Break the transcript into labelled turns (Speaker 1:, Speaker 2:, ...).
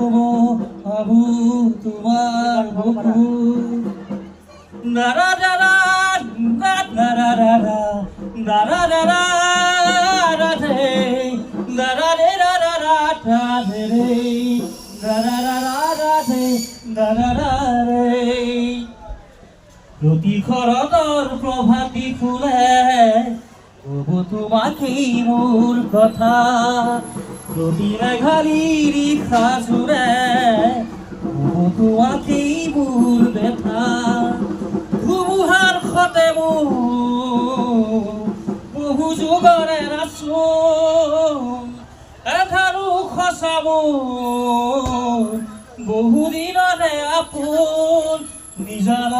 Speaker 1: হব আবু তোমার বকু দারা দারা দারা দারা দারা দারা রাধে দারা রে দারা রাধে রে দারা দারা রাধে দারা রে প্রতি খরদর প্রভাতী ফুলে তবু তোমাকেই মোর কথা প্রতি মেঘালির ইচ্ছা সুরে তবু তোমাকেই মোর ব্যথা ধুমুহার খতে বহু যুগরে নাচোন এঠাৰু খচাব বহুদিনৰে আপোন নিজান